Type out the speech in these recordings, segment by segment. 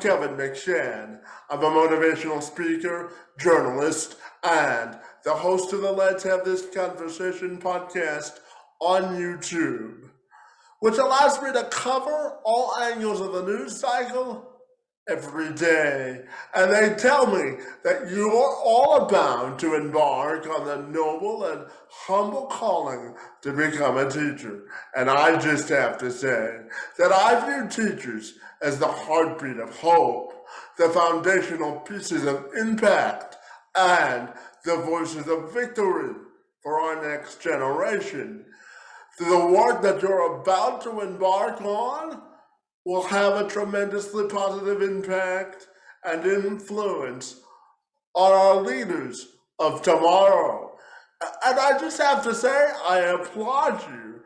Kevin McShann. I'm a motivational speaker, journalist, and the host of the Let's Have This Conversation podcast on YouTube, which allows me to cover all angles of the news cycle every day. And they tell me that you're all bound to embark on the noble and humble calling to become a teacher. And I just have to say that I view teachers as the heartbeat of hope, the foundational pieces of impact, and the voices of victory for our next generation. The work that you're about to embark on will have a tremendously positive impact and influence on our leaders of tomorrow. And I just have to say, I applaud you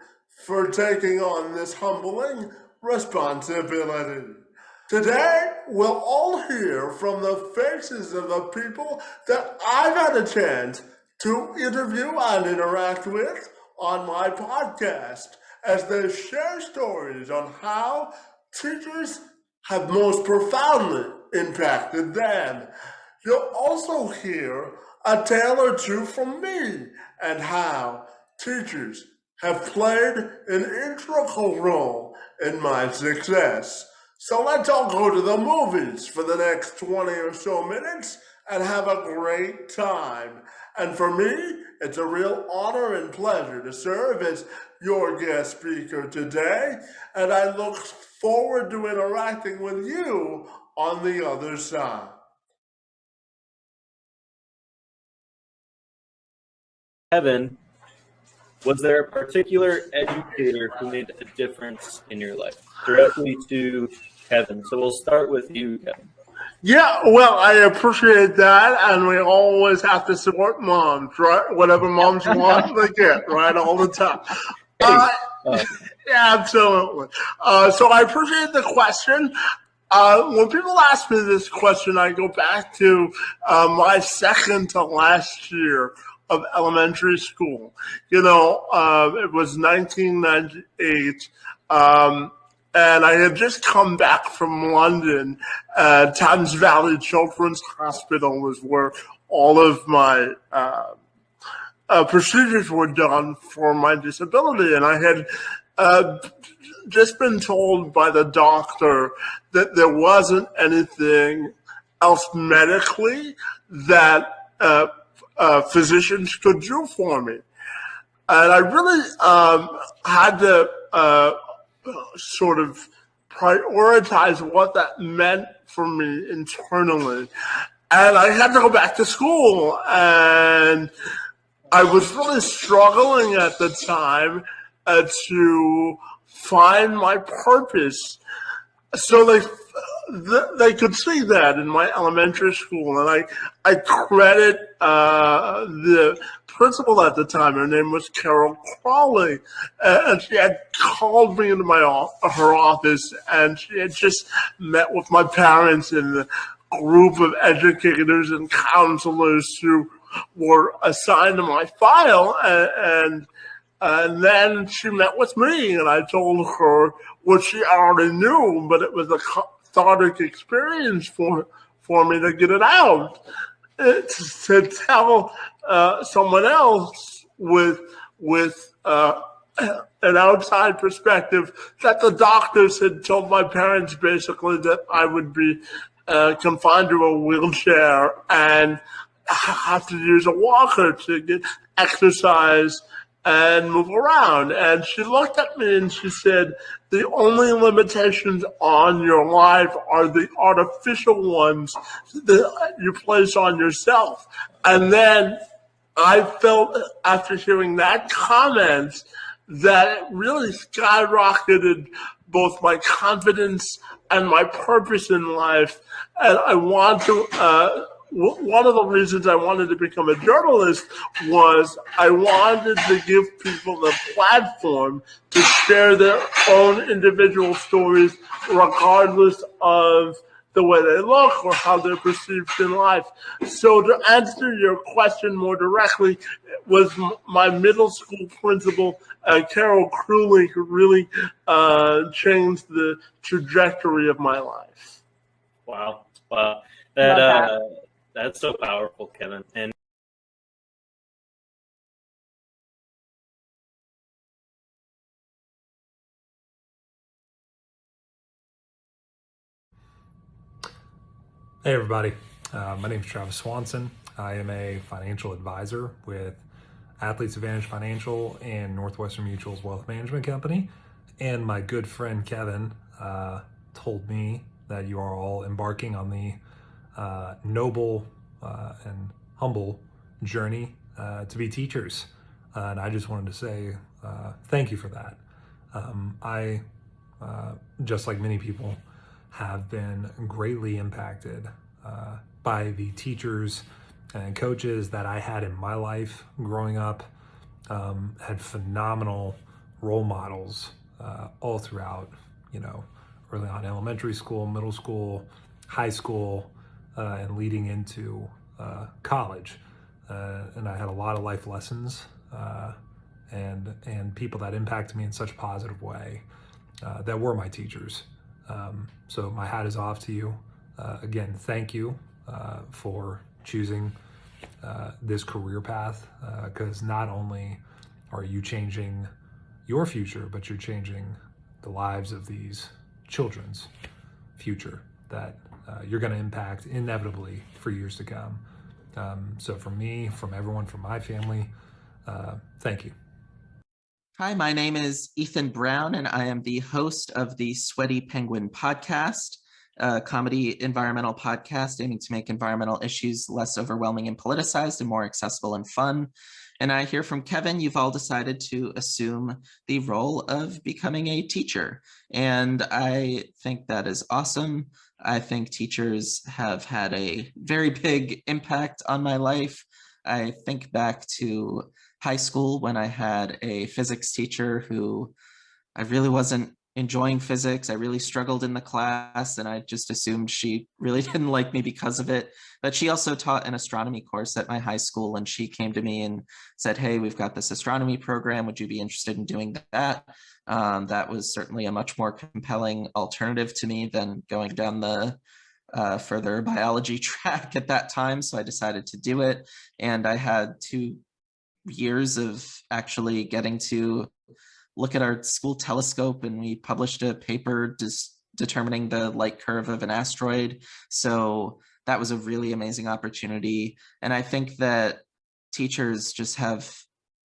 for taking on this humbling responsibility. Today, we'll all hear from the faces of the people that I've had a chance to interview and interact with on my podcast as they share stories on how teachers have most profoundly impacted them. You'll also hear a tale or two from me and how teachers have played an integral role in my success. So let's all go to the movies for the next 20 or so minutes and have a great time. And for me, it's a real honor and pleasure to serve as your guest speaker today, and I look forward to interacting with you on the other side. Kevin, was there a particular educator who made a difference in your life? Directly to Kevin. So we'll start with you, Kevin. Yeah, well, I appreciate that, and we always have to support moms, right? Whatever moms want, they get, right, all the time. Yeah, absolutely. So I appreciate the question. When people ask me this question, I go back to my second to last year of elementary school. You know, it was 1998. And I had just come back from London. Thames Valley Children's Hospital was where all of my procedures were done for my disability. And I had just been told by the doctor that there wasn't anything else medically that physicians could do for me. And I really had to sort of prioritize what that meant for me internally. And I had to go back to school, and I was really struggling at the time to find my purpose. So they could see that in my elementary school, and I credit the principal at the time. Her name was Carol Crawley, and she had called me into her office, and she had just met with my parents and the group of educators and counselors who were assigned to my file, and then she met with me, and I told her what she already knew, but it was a cathartic experience for me to get it out, to tell someone else with an outside perspective that the doctors had told my parents basically that I would be confined to a wheelchair and have to use a walker to get exercise and move around. And she looked at me and she said, the only limitations on your life are the artificial ones that you place on yourself. And then I felt, after hearing that comment, that it really skyrocketed both my confidence and my purpose in life. And I want to, one of the reasons I wanted to become a journalist was I wanted to give people the platform to share their own individual stories, regardless of the way they look or how they're perceived in life. So to answer your question more directly, it was my middle school principal, Carol Crawley, who really changed the trajectory of my life. Wow. That Love that. That's so powerful, Kevin. And Hey everybody, my name is Travis Swanson. I am a financial advisor with Athletes Advantage Financial and Northwestern Mutual's Wealth Management Company. And my good friend Kevin told me that you are all embarking on the noble and humble journey to be teachers. And I just wanted to say thank you for that. I, just like many people, have been greatly impacted by the teachers and coaches that I had in my life growing up. Had phenomenal role models all throughout, early on elementary school, middle school, high school, and leading into college. And I had a lot of life lessons and people that impacted me in such a positive way that were my teachers. So my hat is off to you. Again, thank you for choosing this career path, because not only are you changing your future, but you're changing the lives of these children's future that you're going to impact inevitably for years to come. So from me, from everyone, from my family, thank you. Hi, my name is Ethan Brown, and I am the host of the Sweaty Penguin podcast, a comedy environmental podcast aiming to make environmental issues less overwhelming and politicized and more accessible and fun. And I hear from Kevin, you've all decided to assume the role of becoming a teacher. And I think that is awesome. I think teachers have had a very big impact on my life. I think back to high school when I had a physics teacher who I really wasn't enjoying physics. I really struggled in the class, and I just assumed she really didn't like me because of it. But she also taught an astronomy course at my high school, and she came to me and said, "Hey, we've got this astronomy program. Would you be interested in doing that?" That was certainly a much more compelling alternative to me than going down the further biology track at that time. So I decided to do it. And I had 2 years of actually getting to look at our school telescope, and we published a paper determining the light curve of an asteroid. So that was a really amazing opportunity. And I think that teachers just have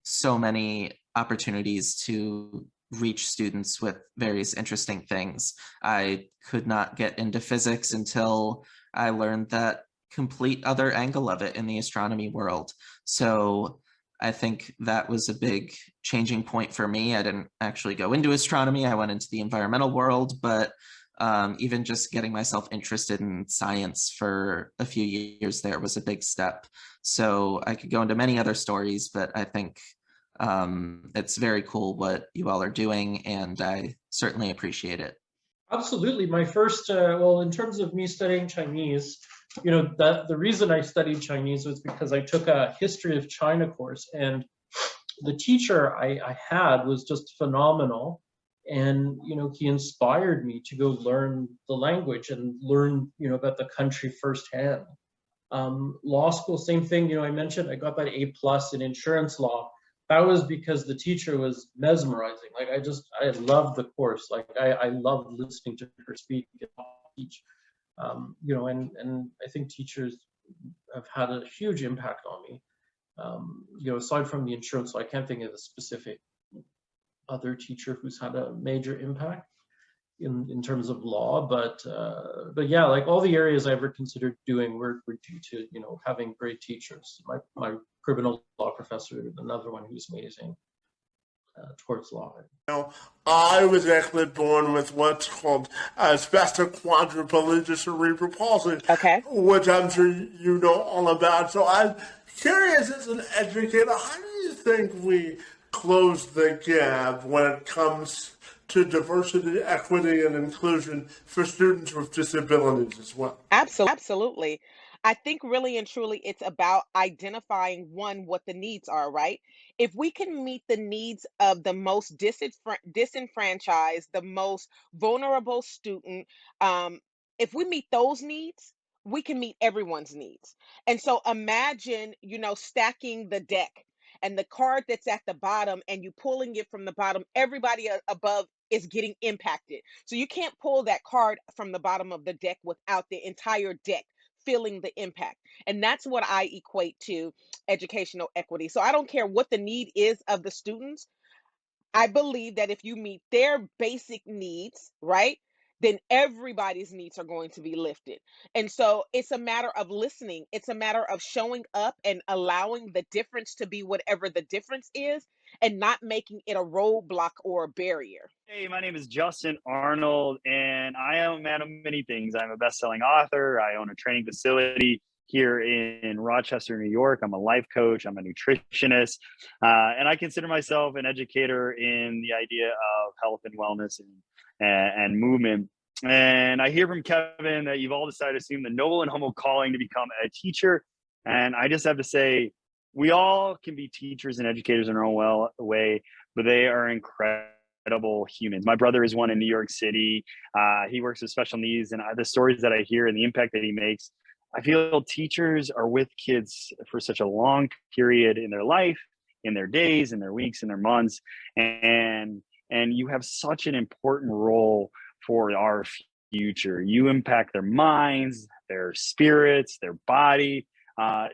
so many opportunities to reach students with various interesting things. I could not get into physics until I learned that complete other angle of it in the astronomy world. So I think that was a big changing point for me. I didn't actually go into astronomy. I went into the environmental world, but even just getting myself interested in science for a few years there was a big step. So I could go into many other stories, but I think it's very cool what you all are doing, and I certainly appreciate it. Absolutely. My first, well, in terms of me studying Chinese, that the reason I studied Chinese was because I took a history of China course, and the teacher I had was just phenomenal. And, he inspired me to go learn the language and learn, about the country firsthand. Law school, same thing. I mentioned I got that A+ in insurance law. That was because the teacher was mesmerizing. Like I loved the course. Like I loved listening to her speak and teach. And I think teachers have had a huge impact on me. Aside from the insurance, so I can't think of a specific other teacher who's had a major impact in terms of law, but yeah, like all the areas I ever considered doing were due to having great teachers. My criminal law professor, another one who's amazing towards law. I was actually born with what's called spastic quadriplegia cerebral palsy, Okay. which I'm sure you know all about. So I'm curious, as an educator, how do you think we close the gap when it comes to diversity, equity, and inclusion for students with disabilities as well? Absolutely. I think really and truly it's about identifying what the needs are, right? If we can meet the needs of the most disenfranchised, the most vulnerable student, um, If we meet those needs, we can meet everyone's needs. And so imagine, stacking the deck and the card that's at the bottom and you pulling it from the bottom, everybody above is getting impacted. So you can't pull that card from the bottom of the deck without the entire deck feeling the impact. And that's what I equate to educational equity. So I don't care what the need is of the students. I believe that if you meet their basic needs, right, then everybody's needs are going to be lifted. And so it's a matter of listening. It's a matter of showing up and allowing the difference to be whatever the difference is and not making it a roadblock or a barrier. Hey, my name is Justin Arnold, and I am a man of many things. I'm a best-selling author. I own a training facility here in Rochester, New York. I'm a life coach. I'm a nutritionist, and I consider myself an educator in the idea of health and wellness and movement. And I hear from Kevin that you've all decided to assume the noble and humble calling to become a teacher. And I just have to say, we all can be teachers and educators in our own way, but they are incredible humans. My brother is one in New York City. He works with special needs, and the stories that I hear and the impact that he makes, I feel teachers are with kids for such a long period in their life, in their days, in their weeks, in their months, and you have such an important role for our future. You impact their minds, their spirits, their body.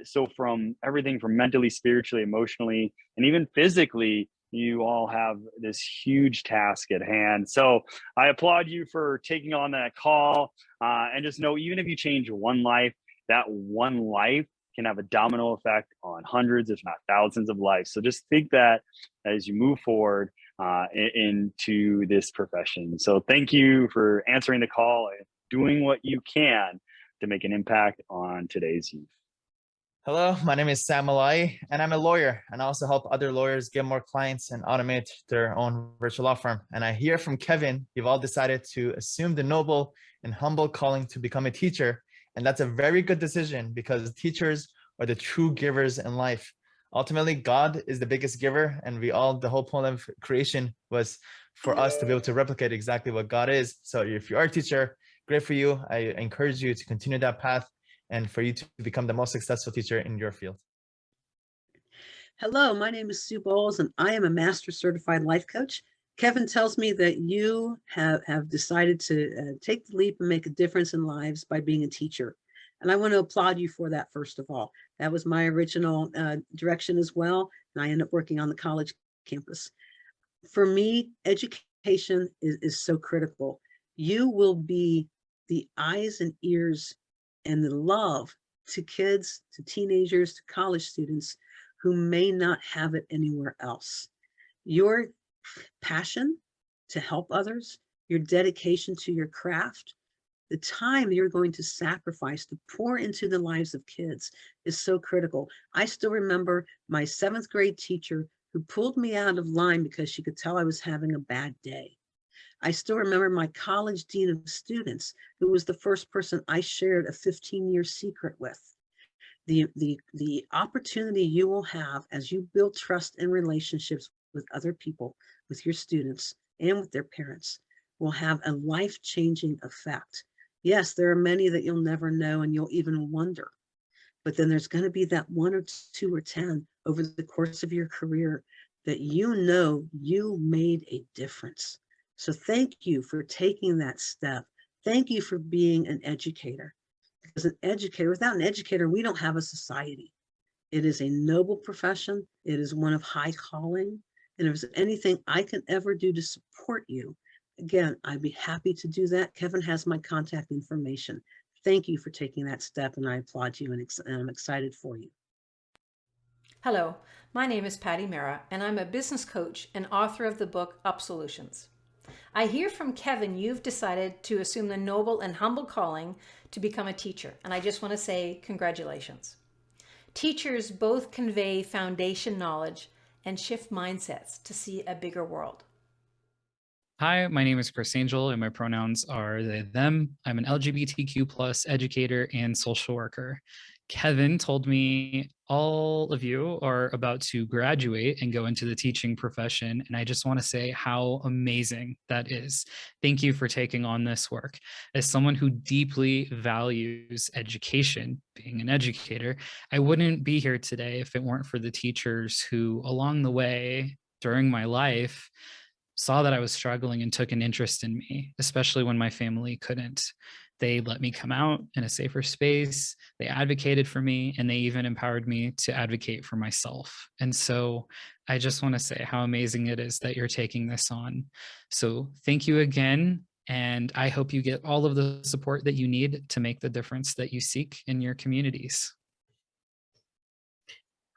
So from everything from mentally, spiritually, emotionally, and even physically, you all have this huge task at hand. So I applaud you for taking on that call. And just know, even if you change one life, that one life can have a domino effect on hundreds, if not thousands of lives. So just think that as you move forward into this profession. So thank you for answering the call and doing what you can to make an impact on today's youth. Hello, my name is Sam Malai, and I'm a lawyer, and I also help other lawyers get more clients and automate their own virtual law firm. And I hear from Kevin, you've all decided to assume the noble and humble calling to become a teacher. And that's a very good decision, because teachers are the true givers in life. Ultimately, God is the biggest giver, and the whole point of creation was for us to be able to replicate exactly what God is. So if you are a teacher, great for you. I encourage you to continue that path and for you to become the most successful teacher in your field. Hello, my name is Sue Bowles, and I am a master certified life coach. Kevin tells me that you have decided to take the leap and make a difference in lives by being a teacher. And I want to applaud you for that, first of all. That was my original direction as well, and I ended up working on the college campus. For me, education is so critical. You will be the eyes and ears and the love to kids, to teenagers, to college students who may not have it anywhere else. Your passion to help others, your dedication to your craft, the time you're going to sacrifice to pour into the lives of kids is so critical. I still remember my 7th grade teacher who pulled me out of line because she could tell I was having a bad day. I still remember my college dean of students, who was the first person I shared a 15-year secret with. The opportunity you will have as you build trust and relationships with other people, with your students and with their parents, will have a life-changing effect. Yes, there are many that you'll never know and you'll even wonder, but then there's going to be that 1 or 2 or 10 over the course of your career that you know you made a difference. So thank you for taking that step. Thank you for being an educator. Because an educator, without an educator, we don't have a society. It is a noble profession. It is one of high calling. And if there's anything I can ever do to support you, again, I'd be happy to do that. Kevin has my contact information. Thank you for taking that step, and I applaud you, and I'm excited for you. Hello, my name is Patty Mera, and I'm a business coach and author of the book Up Solutions. I hear from Kevin you've decided to assume the noble and humble calling to become a teacher, and I just want to say congratulations. Teachers both convey foundation knowledge and shift mindsets to see a bigger world. Hi, my name is Chris Angel, and my pronouns are they, them. I'm an LGBTQ plus educator and social worker. Kevin told me all of you are about to graduate and go into the teaching profession. And I just want to say how amazing that is. Thank you for taking on this work. As someone who deeply values education, being an educator, I wouldn't be here today if it weren't for the teachers who, along the way, during my life, saw that I was struggling and took an interest in me, especially when my family couldn't. They let me come out in a safer space. They advocated for me, and they even empowered me to advocate for myself. And so I just want to say how amazing it is that you're taking this on. So thank you again. And I hope you get all of the support that you need to make the difference that you seek in your communities.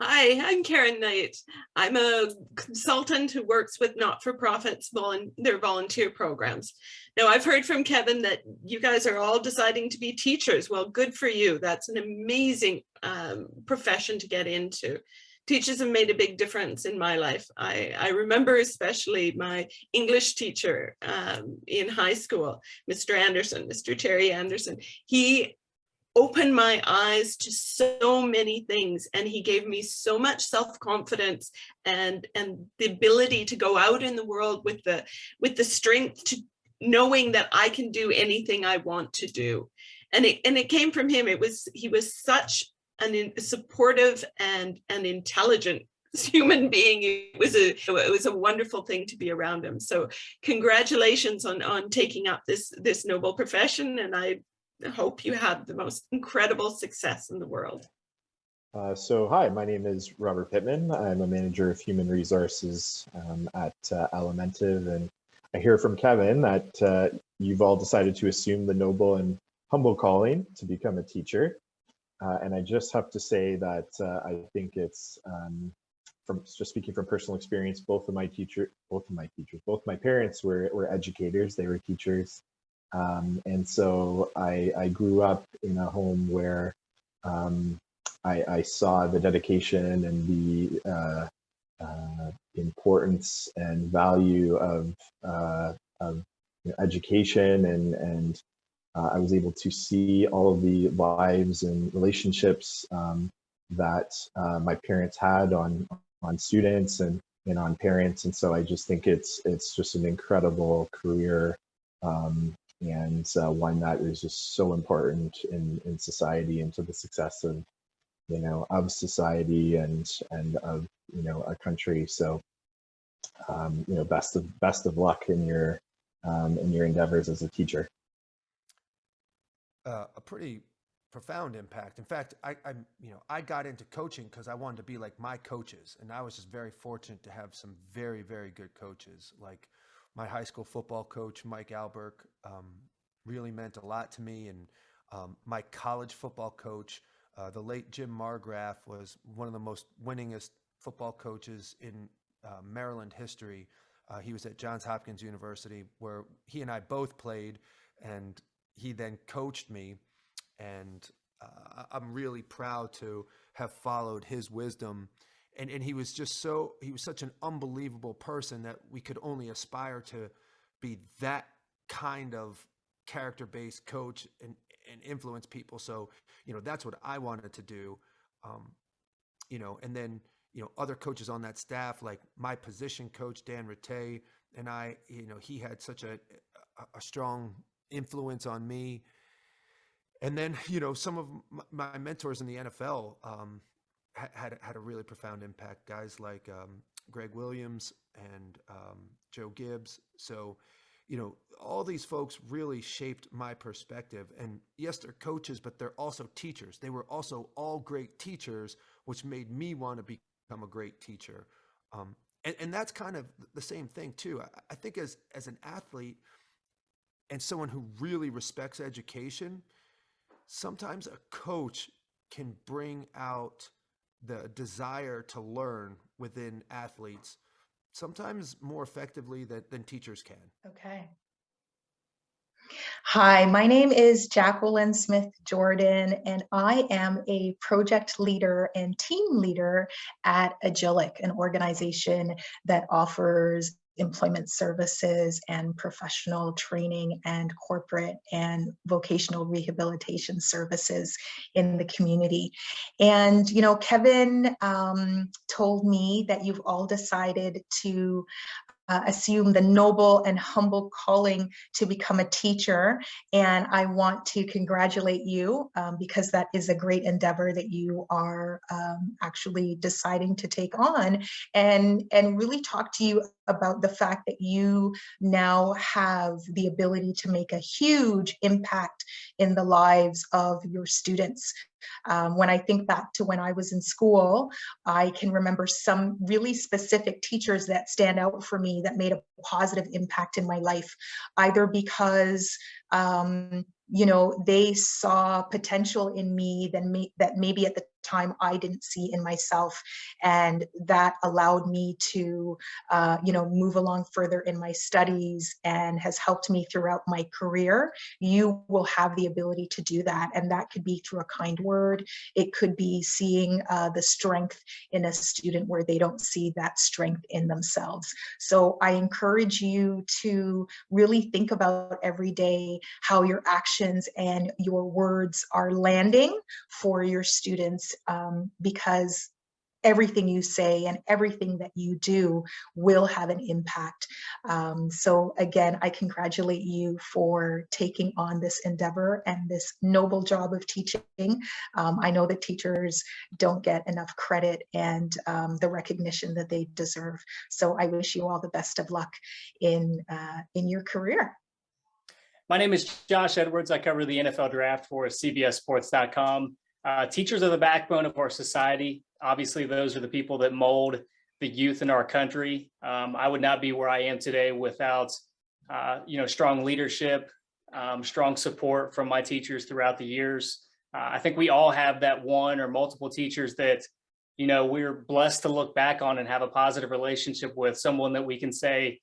Hi, I'm Karen Knight. I'm a consultant who works with not-for-profits, their volunteer programs. Now, I've heard from Kevin that you guys are all deciding to be teachers. Well, good for you. That's an amazing profession to get into. Teachers have made a big difference in my life. I remember especially my English teacher in high school, Mr. Anderson, Mr. Terry Anderson. He opened my eyes to so many things, and he gave me so much self-confidence and the ability to go out in the world with the strength to knowing that I can do anything I want to do. And it came from him. He was such a supportive and an intelligent human being. It was a wonderful thing to be around him. So congratulations on taking up this noble profession, and I hope you have the most incredible success in the world. So hi, my name is Robert Pittman. I'm a manager of human resources at Alimentive, and I hear from Kevin that you've all decided to assume the noble and humble calling to become a teacher. And I just have to say that I think it's, from just speaking from personal experience, both my parents were educators, they were teachers. And so I grew up in a home where I saw the dedication and the importance and value of education, and I was able to see all of the lives and relationships that my parents had on students and on parents. And so I just think it's just an incredible career. And one that is just so important in society and to the success of society and of a country. So best of luck in your endeavors as a teacher. A pretty profound impact. In fact, I got into coaching because I wanted to be like my coaches, and I was just very fortunate to have some very, very good coaches. Like my high school football coach, Mike Alberg, really meant a lot to me. And my college football coach, the late Jim Margraf, was one of the most winningest football coaches in Maryland history. He was at Johns Hopkins University, where he and I both played, and he then coached me. And I'm really proud to have followed his wisdom. And he was just he was such an unbelievable person that we could only aspire to be that kind of character-based coach and influence people. So, that's what I wanted to do. And then, other coaches on that staff, like my position coach, Dan Rattay, and I, he had such a strong influence on me. And then, some of my mentors in the NFL had a really profound impact. Guys like Greg Williams and Joe Gibbs. So, all these folks really shaped my perspective. And yes, they're coaches, but they're also teachers. They were also all great teachers, which made me want to become a great teacher. And that's kind of the same thing too. I think as an athlete and someone who really respects education, sometimes a coach can bring out the desire to learn within athletes, sometimes more effectively than teachers can. Okay. Hi, my name is Jacqueline Smith Jordan, and I am a project leader and team leader at Agilic, an organization that offers employment services and professional training and corporate and vocational rehabilitation services in the community. And, you know, Kevin told me that you've all decided to assume the noble and humble calling to become a teacher. And I want to congratulate you because that is a great endeavor that you are actually deciding to take on, and really talk to you about the fact that you now have the ability to make a huge impact in the lives of your students. When I think back to when I was in school, I can remember some really specific teachers that stand out for me that made a positive impact in my life, either because you know, they saw potential in me that maybe at the time I didn't see in myself, and that allowed me to you know, move along further in my studies and has helped me throughout my career. You will have the ability to do that, and that could be through a kind word. It could be seeing the strength in a student where they don't see that strength in themselves. So I encourage you to really think about every day how your actions and your words are landing for your students, because everything you say and everything that you do will have an impact. So again, I congratulate you for taking on this endeavor and this noble job of teaching. I know that teachers don't get enough credit and the recognition that they deserve. So I wish you all the best of luck in your career. My name is Josh Edwards. I cover the NFL draft for CBSSports.com. Teachers are the backbone of our society. Obviously, those are the people that mold the youth in our country. I would not be where I am today without, you know, strong leadership, strong support from my teachers throughout the years. I think we all have that one or multiple teachers that, you know, we're blessed to look back on and have a positive relationship with, someone that we can say,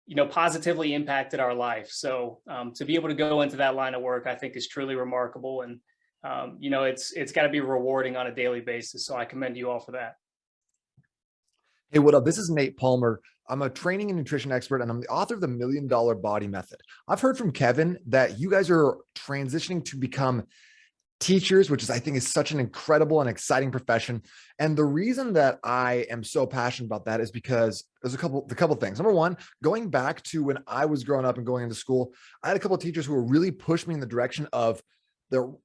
you know, positively impacted our life. So to be able to go into that line of work, I think is truly remarkable. And, you know, it's got to be rewarding on a daily basis. So I commend you all for that. Hey, what up? This is Nate Palmer. I'm a training and nutrition expert, and I'm the author of the $1 Million Body Method. I've heard from Kevin that you guys are transitioning to become teachers, which is, I think, is such an incredible and exciting profession. And the reason that I am so passionate about that is because there's a couple things. Number one, going back to when I was growing up and going into school, I had a couple of teachers who were really pushed me in the direction of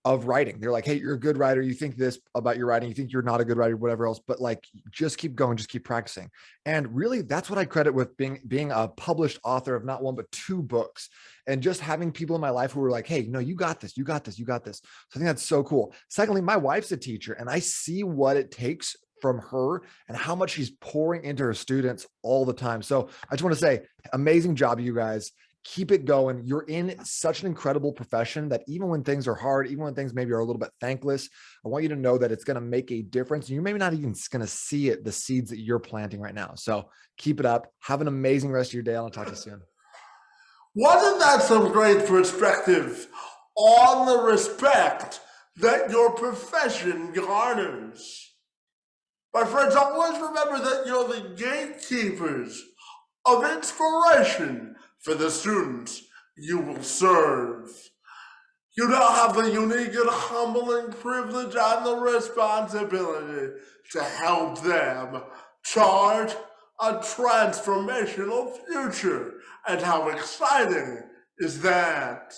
writing. They're like, hey, you're a good writer. You think this about your writing. You think you're not a good writer, whatever else, but like, just keep going, just keep practicing. And really, that's what I credit with being a published author of not one, but 2 books, and just having people in my life who were like, hey, no, you got this, you got this, you got this. So I think that's so cool. Secondly, my wife's a teacher, and I see what it takes from her and how much she's pouring into her students all the time. So I just want to say, amazing job, you guys. Keep it going. You're in such an incredible profession that even when things are hard, even when things maybe are a little bit thankless, I want you to know that it's going to make a difference. And you're maybe not even going to see it, the seeds that you're planting right now. So keep it up. Have an amazing rest of your day. I'll talk to you soon. Wasn't that some great perspective on the respect that your profession garners? My friends, always remember that you're the gatekeepers of inspiration for the students you will serve. You now have the unique and humbling privilege and the responsibility to help them chart a transformational future. And how exciting is that?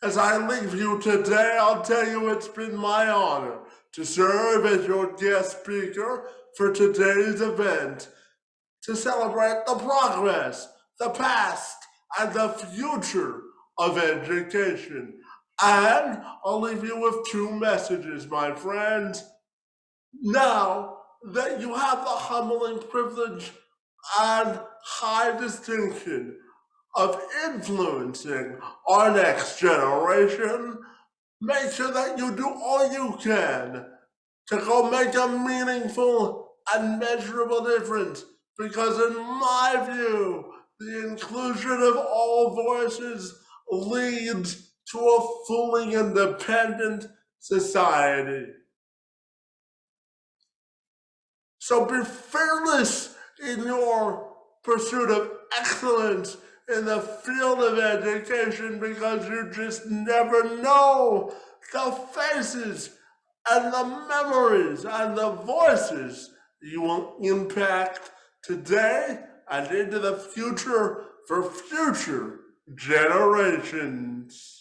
As I leave you today, I'll tell you it's been my honor to serve as your guest speaker for today's event, to celebrate the progress, the past, and the future of education. And I'll leave you with 2 messages, my friends. Now that you have the humbling privilege and high distinction of influencing our next generation, make sure that you do all you can to go make a meaningful and measurable difference. Because in my view, the inclusion of all voices leads to a fully independent society. So be fearless in your pursuit of excellence in the field of education, because you just never know the faces and the memories and the voices you will impact today and into the future for future generations.